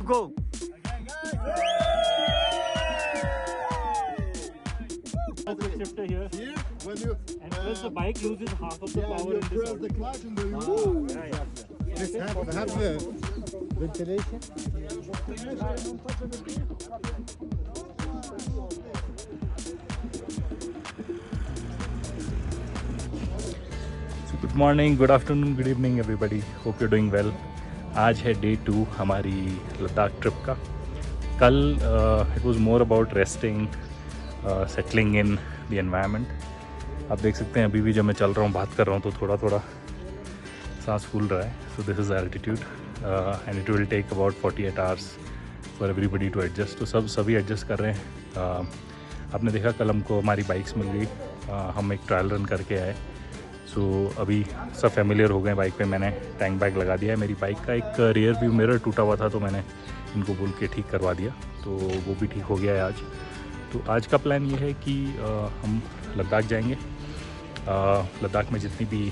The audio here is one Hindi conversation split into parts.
go. Shifter here, Here, when you and plus the bike loses half of the power you in this press order. the clutch and then you This have the ventilation. Good morning, good afternoon, good evening everybody, hope you doing well. आज है डे 2 हमारी लद्दाख ट्रिप का। Call it was more about resting, settling in the environment. आप देख सकते हैं अभी भी जब मैं चल रहा हूँ, बात कर रहा हूँ, तो थोड़ा थोड़ा सांस फूल रहा है। So this is altitude and it will take about 48 hours for everybody to adjust. तो सभी एडजस्ट कर रहे हैं। आपने देखा कल हमको हमारी बाइक्स मिल गई, हम एक ट्रायल रन करके आए। सो अभी सब फेमिलियर हो गए बाइक पे। मैंने टैंक बैग लगा दिया है। मेरी बाइक का एक रियर व्यू मिरर टूटा हुआ था, तो मैंने इनको बोल के ठीक करवा दिया, तो वो भी ठीक हो गया है आज। तो आज का प्लान ये है कि हम लद्दाख जाएंगे। लद्दाख में जितनी भी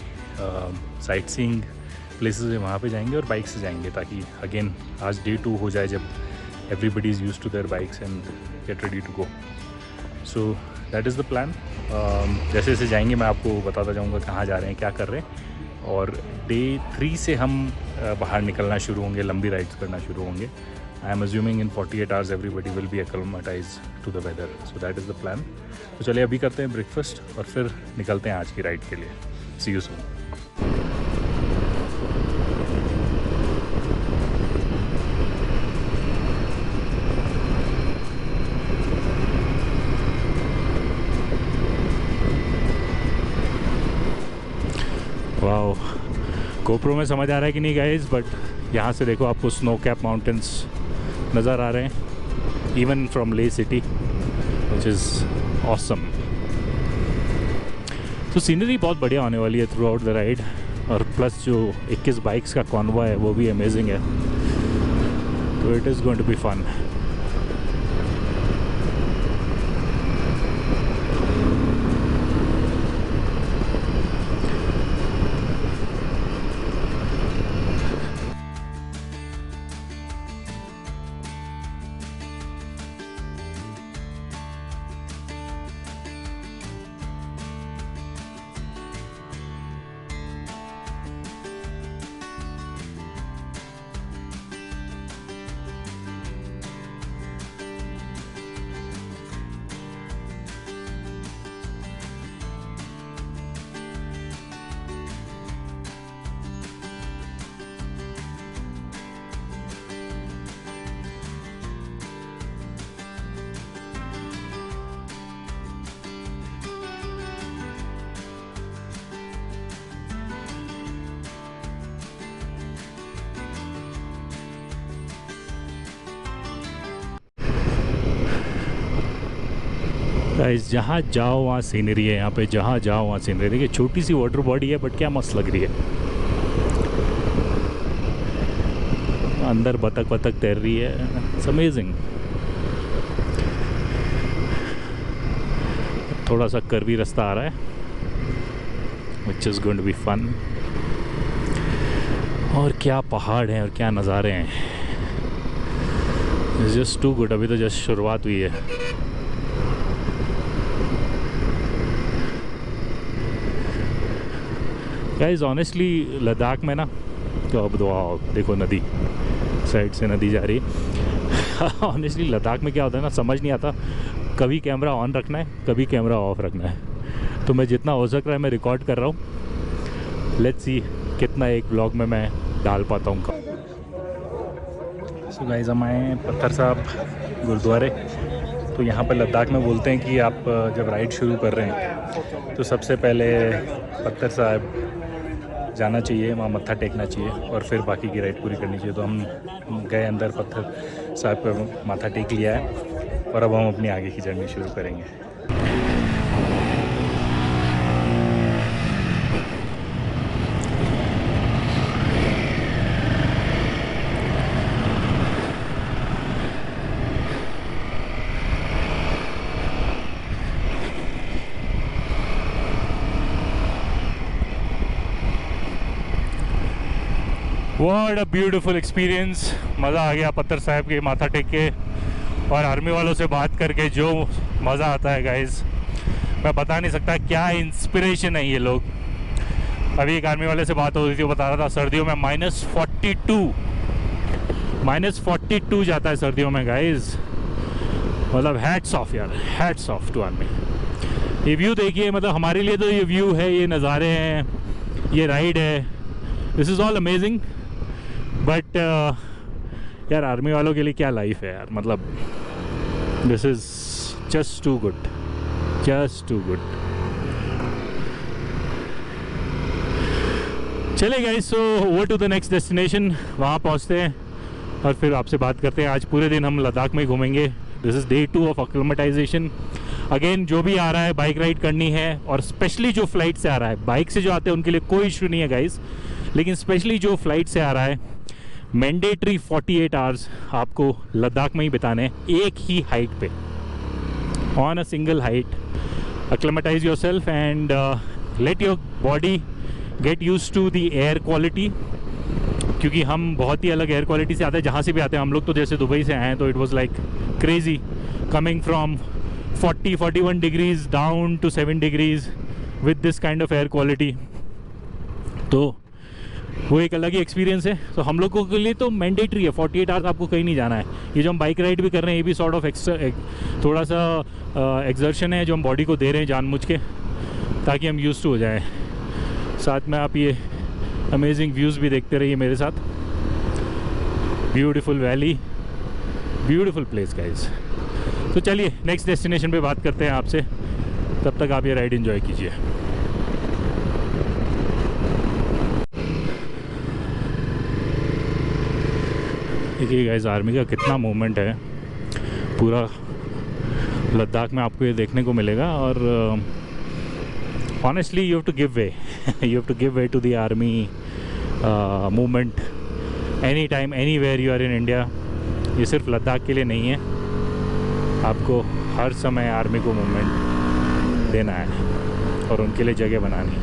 साइट सीइंग प्लेसेस है वहाँ पे जाएंगे और बाइक से जाएंगे, ताकि अगेन आज डे 2 हो जाए जब everybody is used to their bikes and get ready to go. So that is the plan. जैसे जैसे जाएंगे मैं आपको बताता जाऊंगा कहाँ जा रहे हैं, क्या कर रहे हैं। और डे 3 से हम बाहर निकलना शुरू होंगे, लंबी राइड्स करना शुरू होंगे। I am assuming in 48 hours everybody will be acclimatize to the weather. So that is the plan. तो चलिए अभी करते हैं ब्रेकफास्ट और फिर निकलते हैं आज की राइड के लिए। सी यू सून। वाओ, गोप्रो में समझ आ रहा है कि नहीं गाइस, बट यहाँ से देखो आपको स्नो कैप माउंटेन्स नज़र आ रहे हैं, इवन फ्रॉम ले सिटी, विच इज़ ऑसम। तो सीनरी बहुत बढ़िया होने वाली है थ्रू आउट द राइड, और प्लस जो 21 बाइक्स का कॉन्वॉय है वो भी अमेजिंग है। तो it is going to be fun. Guys, जहाँ जाओ वहाँ सीनरी है। यहाँ पे जहाँ जाओ वहाँ सीनरी। देखिए छोटी सी वाटर बॉडी है, बट क्या मस्त लग रही है। अंदर बतख तैर रही है। It's amazing. थोड़ा सा कर्वी रास्ता आ रहा है, which is going to be fun. और क्या पहाड़ हैं और क्या नज़ारे हैं। It's just too good. अभी तो जस्ट शुरुआत हुई है। गाइस ऑनेस्टली लद्दाख में ना, तो अब देखो नदी, साइड से नदी जा रही है। ऑनेस्टली लद्दाख में क्या होता है ना, समझ नहीं आता। कभी कैमरा ऑन रखना है, कभी कैमरा ऑफ रखना है। तो मैं जितना हो सक रहा है मैं रिकॉर्ड कर रहा हूँ। लेट्स सी कितना एक ब्लॉग में मैं डाल पाता हूँ। सो गाइस, हम आए पत्थर साहब गुरुद्वारे। तो यहाँ पर लद्दाख में बोलते हैं कि आप जब राइड शुरू कर रहे हैं तो सबसे पहले पत्थर साहब जाना चाहिए, वहाँ मत्था टेकना चाहिए और फिर बाकी की राइड पूरी करनी चाहिए। तो हम गए अंदर, पत्थर साहब पर माथा टेक लिया है और अब हम अपनी आगे की जर्नी शुरू करेंगे। What a beautiful experience. मज़ा आ गया पत्थर साहब के माथा टेक के और आर्मी वालों से बात करके जो मज़ा आता है गाइस, मैं बता नहीं सकता क्या इंस्पिरेशन है ये लोग। अभी एक आर्मी वाले से बात हो रही थी, वो बता रहा था सर्दियों में -42 जाता है सर्दियों में गाइस। मतलब हैट्स ऑफ यार, हैट्स ऑफ टू आर्मी। ये व्यू देखिए, मतलब हमारे लिए तो ये व्यू है, ये नज़ारे हैं, ये राइड है, this is all amazing. But यार आर्मी वालों के लिए क्या लाइफ है यार, मतलब this is just too good, just too good. चले guys, so over to the next destination, वहाँ पहुँचते हैं और फिर आपसे बात करते हैं। आज पूरे दिन हम लद्दाख में घूमेंगे। This is day 2 of acclimatisation. Again जो भी आ रहा है बाइक राइड करनी है, और स्पेशली जो फ्लाइट से आ रहा है, बाइक से जो आते हैं उनके लिए कोई इशू नहीं है गाइस, लेकिन स्पेशली जो फ्लाइट से आ रहा है, मैंडेटरी 48 आवर्स आपको लद्दाख में ही बिताने हैं, एक ही हाइट पे, on a single height. Acclimatize your self and let your body get use to the air quality, क्योंकि हम बहुत ही अलग एयर क्वालिटी से आते हैं जहाँ से भी आते हैं। हम लोग तो जैसे दुबई से आए हैं तो it was like crazy coming from 40-41 degrees down to 7 degrees with this kind of air quality. तो वो एक अलग ही एक्सपीरियंस है। तो हम लोगों के लिए तो मैंडेटरी है 48 आवर्स, आपको कहीं नहीं जाना है। ये जो हम बाइक राइड भी कर रहे हैं, ये भी सॉर्ट ऑफ थोड़ा सा एक्सर्शन है जो हम बॉडी को दे रहे हैं जानबूझ के, ताकि हम यूज टू हो जाएं। साथ में आप ये अमेजिंग व्यूज़ भी देखते रहिए मेरे साथ। Beautiful valley, beautiful place guys. तो चलिए नेक्स्ट डेस्टिनेशन पे बात करते हैं आपसे, तब तक आप ये राइड एंजॉय कीजिए। देखिए गाइस आर्मी का कितना मूवमेंट है, पूरा लद्दाख में आपको ये देखने को मिलेगा। और honestly you have to give way you have to give way to the army movement anytime anywhere you are in India। ये सिर्फ लद्दाख के लिए नहीं है, आपको हर समय आर्मी को मूवमेंट देना है और उनके लिए जगह बनानी है।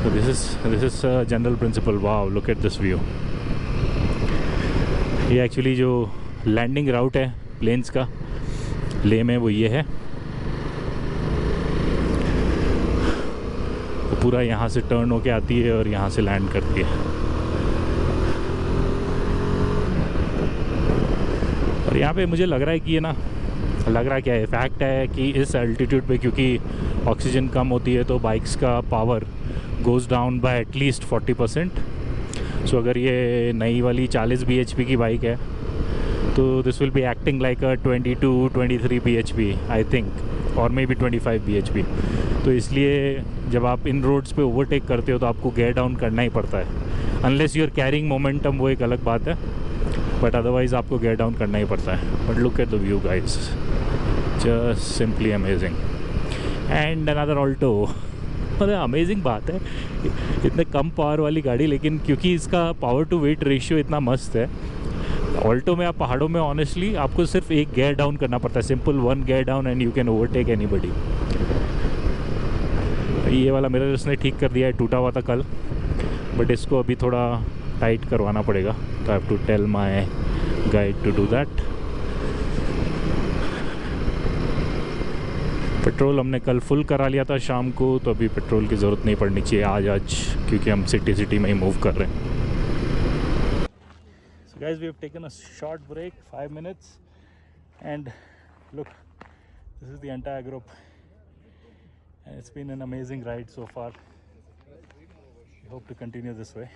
तो this is general principle. Wow, look at this view. ये एक्चुअली जो लैंडिंग राउट है प्लेन्स का ले में, वो ये है। पूरा यहाँ से टर्न होके आती है और यहाँ से लैंड करती है। और यहाँ पे मुझे लग रहा है कि ये ना, लग रहा क्या है, फैक्ट है कि इस एल्टीट्यूड पे क्योंकि ऑक्सीजन कम होती है तो बाइक्स का power goes down by at least 40%। सो अगर ये नई वाली 40 bhp की बाइक है तो this will be acting like a 22-23 bhp I think, और मे बी 25 bhp। तो इसलिए जब आप इन रोड्स पे ओवरटेक करते हो तो आपको गेयर डाउन करना ही पड़ता है, unless you are carrying momentum, वो एक अलग बात है, बट अदरवाइज़ आपको गेयर डाउन करना ही पड़ता है। But look at the view guys, just simply amazing. And another alto, मतलब अमेजिंग बात है, इतने कम पावर वाली गाड़ी, लेकिन क्योंकि इसका पावर टू वेट रेशियो इतना मस्त है। ऑल्टो में आप पहाड़ों में ऑनेस्टली आपको सिर्फ एक गेयर डाउन करना पड़ता है, simple 1 gear down and you can overtake anybody. ये वाला मिरर इसने ठीक कर दिया है, टूटा हुआ था कल, बट इसको अभी थोड़ा टाइट करवाना पड़ेगा। तो I have to tell my guide to do that. Petrol हमने कल फुल करा लिया था शाम को, तो अभी पेट्रोल की ज़रूरत नहीं पड़नी चाहिए आज क्योंकि हम सिटी में ही मूव कर रहे हैं। So guys, we have taken a short break, 5 minutes, and look, this is the entire group, and it's been an amazing ride so far. We hope to continue this way,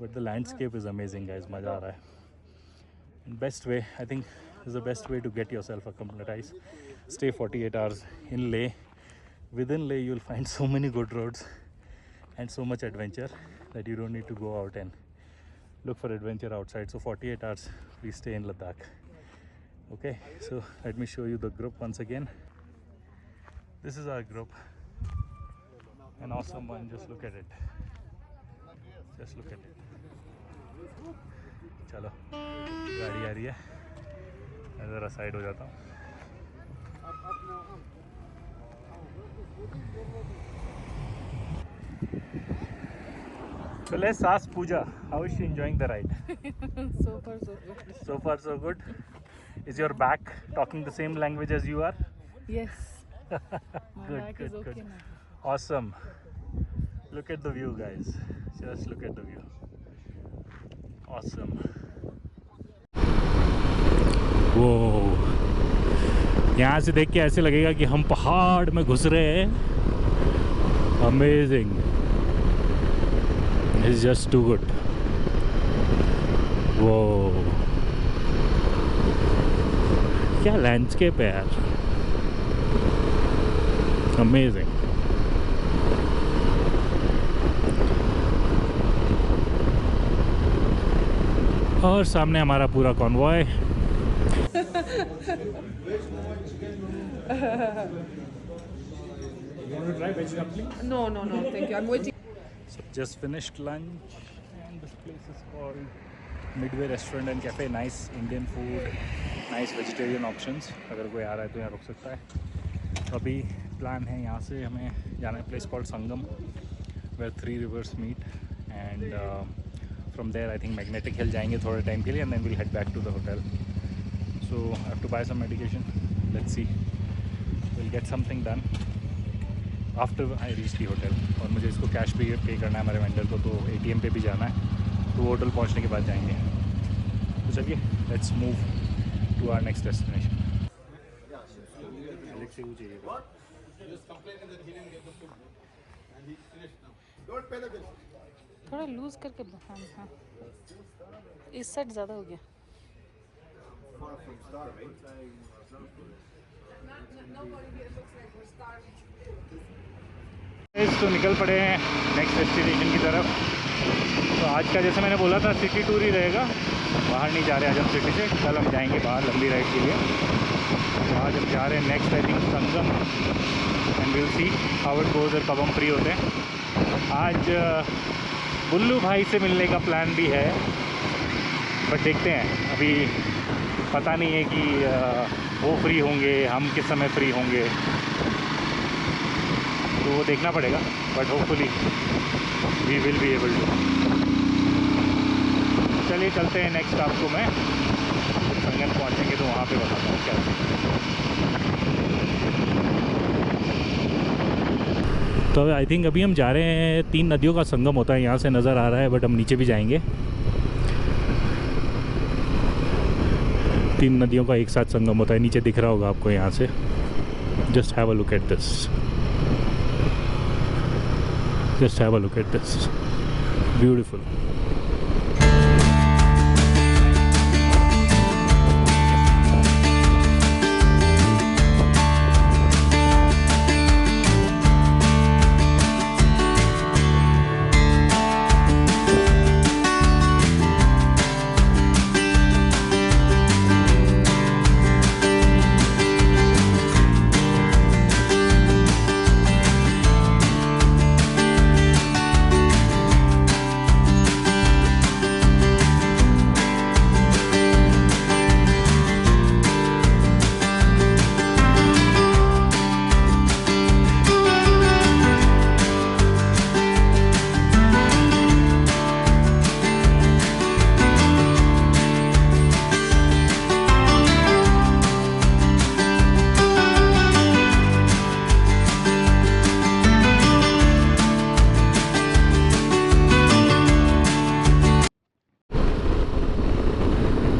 but the landscape is amazing guys, मज़ा आ रहा है। And best way, I think is the best way to get yourself acclimatized. Stay 48 hours in Leh. Within Leh you'll find so many good roads and so much adventure that you don't need to go out and look for adventure outside. So 48 hours we stay in Ladakh. Okay, so let me show you the group once again. This is our group, an awesome one. Just look at it, just look at it. चलो गाड़ी आ रही है, मैं ज़रा साइड हो जाता हूँ। So let's ask Pooja, how is she enjoying the ride? So far, so good. So far so good. Is your back talking the same language as you are? Yes. My Good, back good, is okay good. now. Awesome. Look at the view, guys. Just look at the view. Awesome. वो यहाँ से देख के ऐसे लगेगा कि हम पहाड़ में घुस रहे हैं. Amazing. It's just too good. वो क्या लैंडस्केप है यार. Amazing. और सामने हमारा पूरा convoy. No, no, no. Thank you. I'm waiting. So just finished lunch and this place is called Midway Restaurant and Cafe. Nice Indian food, nice vegetarian options. अगर कोई आ रहा है तो यहाँ रुक सकता है. अभी प्लान है यहाँ से हमें जाना है place called Sangam where 3 rivers meet and from there I think Magnetic Hill जाएंगे थोड़े टाइम के लिए and then we'll head back to the hotel. So I have to buy some medication. Let's see. We'll get something done after I reach the hotel. और मुझे इसको कैश भी पे करना है हमारे वेंडर को, तो ATM पे भी जाना है, तो वो होटल पहुंचने के बाद जाएंगे. तो चलिए let's move to our next destination. थोड़ा लूज करके हाँ हाँ. इस साइड ज़्यादा हो गया. तो निकल पड़े हैं नेक्स्ट डेस्टिनेशन की तरफ. तो आज का जैसे मैंने बोला था सिटी टूर ही रहेगा, बाहर नहीं जा रहे आज हम सिटी से. कल हम जाएंगे बाहर लंबी राइड के लिए. तो आज हम जा रहे हैं next I think Sangam and will see how it goes और कब हम फ्री होते हैं. आज बुल्लू भाई से मिलने का प्लान भी है, बट देखते हैं. अभी पता नहीं है कि वो फ्री होंगे, हम किस समय फ्री होंगे, तो वो देखना पड़ेगा. But hopefully we will be able to. चलिए चलते हैं नेक्स्ट. आपको मैं संगम पहुँचेंगे तो वहाँ पे बताता हूँ क्या. तो आई थिंक अभी हम जा रहे हैं, 3 नदियों का संगम होता है यहाँ से नज़र आ रहा है, बट हम नीचे भी जाएंगे. 3 नदियों का एक साथ संगम होता है, नीचे दिख रहा होगा आपको यहाँ से. Just have a look at this. Just have a look at this. Beautiful.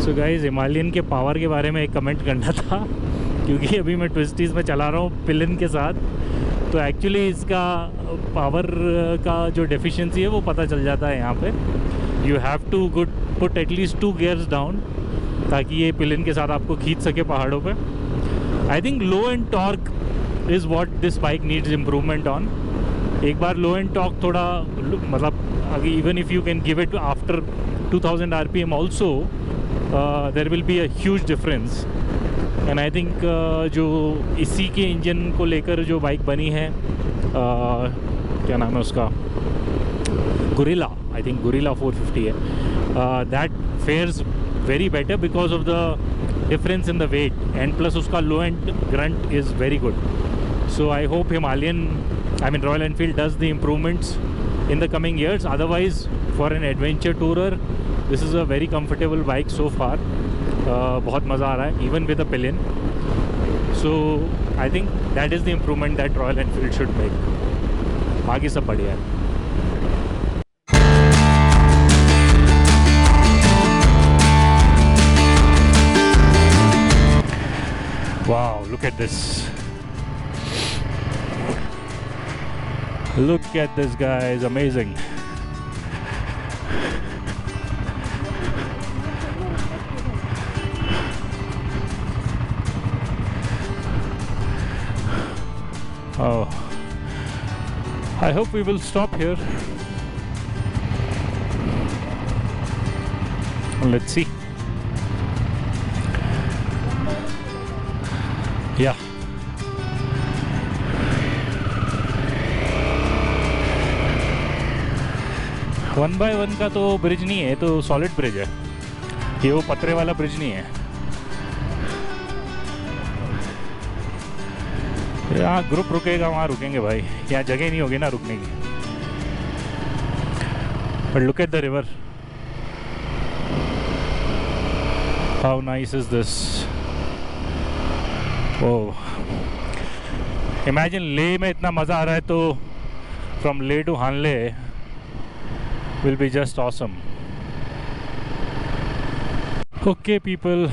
So guys, Himalayan के पावर के बारे में एक कमेंट करना था, क्योंकि अभी मैं ट्विस्टीज़ में चला रहा हूँ पिलिन के साथ. तो एक्चुअली इसका पावर का जो डेफिशिएंसी है वो पता चल जाता है यहाँ पे. You have to put at least 2 gears down ताकि ये पिलिन के साथ आपको खींच सके पहाड़ों पे. I think low and torque is what this bike needs improvement on. एक बार लो एंड टॉर्क थोड़ा मतलब even if you can give it after 2000 RPM also there will be a huge difference. and I think जो इसी के इंजन को लेकर जो बाइक बनी है, क्या नाम है उसका, Gorilla, I think Gorilla 450 है, that fares very better because of the difference in the weight and plus उसका low end grunt is very good. So I hope Royal Enfield does the improvements in the coming years. Otherwise, for an adventure tourer, this is a very comfortable bike so far. बहुत मज़ा आ रहा है, even with a pillion. So I think that is the improvement that Royal Enfield should make. बाकी सब बढ़िया है. Wow, look at this. Look at this, guys. Amazing. Oh, I hope we will stop here. Let's see. Yeah. One by one का तो ब्रिज नहीं है, तो सॉलिड ब्रिज है ये, वो पतरे वाला ब्रिज नहीं है. यहाँ ग्रुप रुकेगा वहाँ रुकेंगे भाई, यहाँ जगह नहीं होगी ना रुकने की. But look at the river, how nice is this. Oh, imagine ले में इतना मज़ा आ रहा है, तो from Leh to Hanle will be just awesome. Okay people,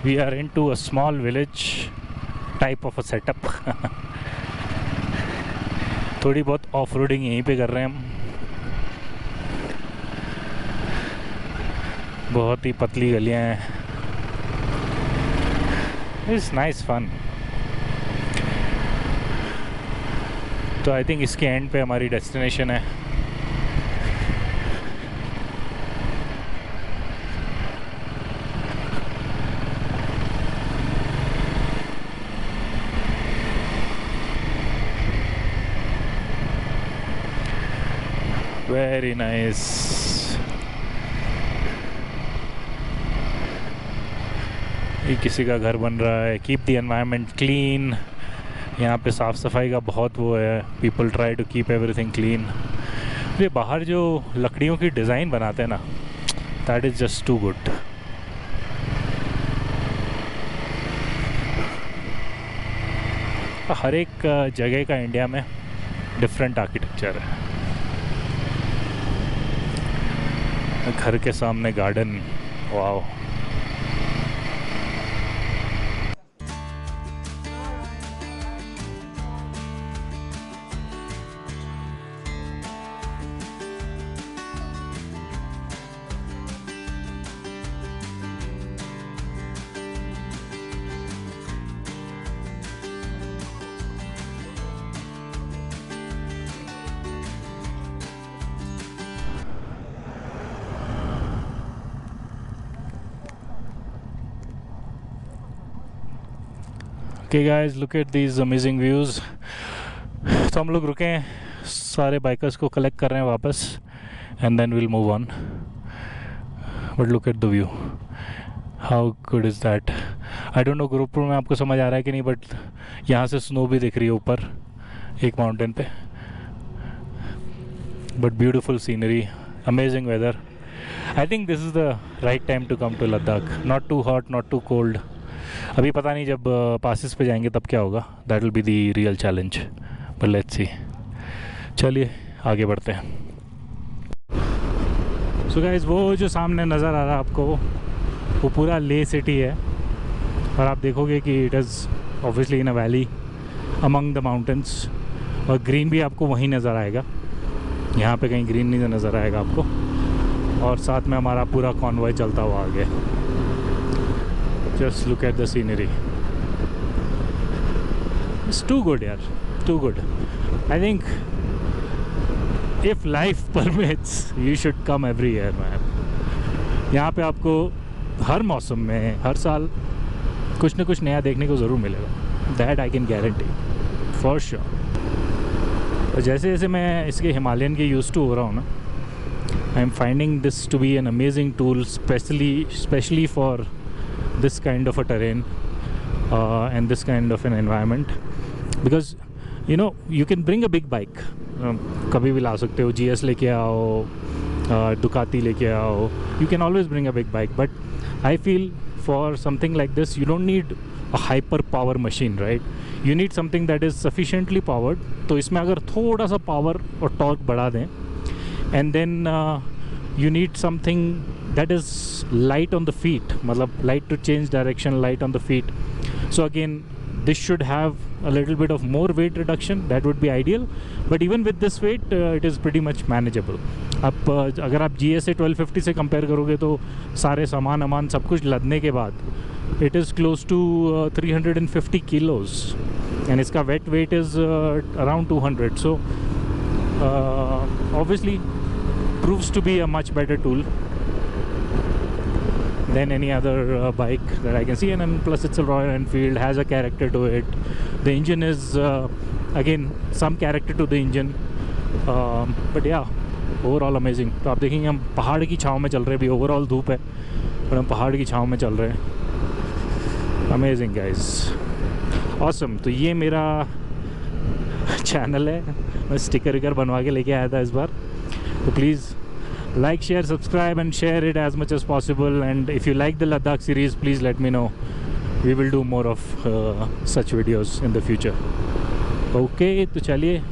we are into a small village type of a setup. थोड़ी बहुत ऑफ रोडिंग यहीं पे कर रहे हैं हम. बहुत ही पतली गलियां हैं. It's nice fun. तो आई थिंक इसके एंड पे हमारी डेस्टिनेशन है. Very nice. ये किसी का घर बन रहा है. Keep the environment clean. यहाँ पे साफ़ सफाई का बहुत वो है. People try to keep everything clean. ये बाहर जो लकड़ियों की डिज़ाइन बनाते हैं ना, that is just too good. हर एक जगह का इंडिया में डिफरेंट आर्किटेक्चर है. घर के सामने garden. Wow. Okay guys, look at these amazing views. तो हम लोग रुके हैं, सारे बाइकर्स को कलेक्ट कर रहे हैं वापस, and then we'll move on. But look at the view. How good is that? I don't know GoPro में आपको समझ आ रहा है कि नहीं, बट यहाँ से स्नो भी दिख रही है ऊपर एक माउंटेन पे. But beautiful scenery, amazing weather. I think this is the right time to come to Ladakh. Not too hot, not too cold. अभी पता नहीं जब पासिस पे जाएंगे तब क्या होगा. That will be the real challenge. But let's see. चलिए आगे बढ़ते हैं. सो गाइस, वो जो सामने नज़र आ रहा है आपको, वो पूरा ले सिटी है. और आप देखोगे कि it is obviously in a valley among the mountains. और ग्रीन भी आपको वहीं नज़र आएगा. यहाँ पे कहीं ग्रीन नहीं नज़र आएगा आपको. और साथ में हमारा पूरा कॉन्वॉय चलता हुआ आगे. Just look at the scenery. It's too good, yaar. Too good. I think if life permits, you should come every year, man. यहाँ पे आपको हर मौसम में, हर साल कुछ न कुछ नया देखने को ज़रूर मिलेगा. That I can guarantee, for sure. तो जैसे जैसे मैं इसके हिमालयन के यूज़ टू हो रहा हूँ ना, I am finding this to be an amazing tool, especially for this kind of a terrain and this kind of an environment, because you know you can bring a big bike, कभी भी ला सकते हो, GS लेके आओ, दुकाती लेके आओ, you can always bring a big bike, but I feel for something like this you don't need a hyper power machine, right? You need something that is sufficiently powered. तो इसमें अगर थोड़ा सा पावर और टॉर्क बढ़ा दें, and then you need something that is light on the feet, matlab light to change direction, light on the feet. So again, this should have a little bit of more weight reduction, that would be ideal, but even with this weight it is pretty much manageable. अब अगर आप GSA 1250 से कंपेयर करोगे तो सारे सामान सब कुछ लदने के बाद it is close to 350 kilos and इसका wet weight is around 200, so obviously proves to be a much better tool than any other bike that I can see, and plus it's a Royal Enfield, has a character to it. The engine is again some character to the engine, but yeah, overall amazing. तो आप देखेंगे हम पहाड़ की छाँव में चल रहे हैं, भी ओवरऑल धूप है पर हम पहाड़ की छाँव में चल रहे हैं. Amazing guys, awesome. तो ये मेरा चैनल है, मैं स्टिकर विकर बनवा के लेके आया था इस बार. So please like, share, subscribe and share it as much as possible, and if you like the Ladakh series, please let me know. We will do more of such videos in the future. Okay, तो चलिए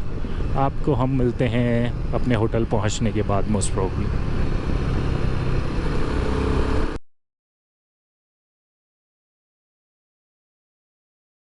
आपको हम मिलते हैं अपने होटल पहुंचने के बाद, मोस्ट प्रोबेबली.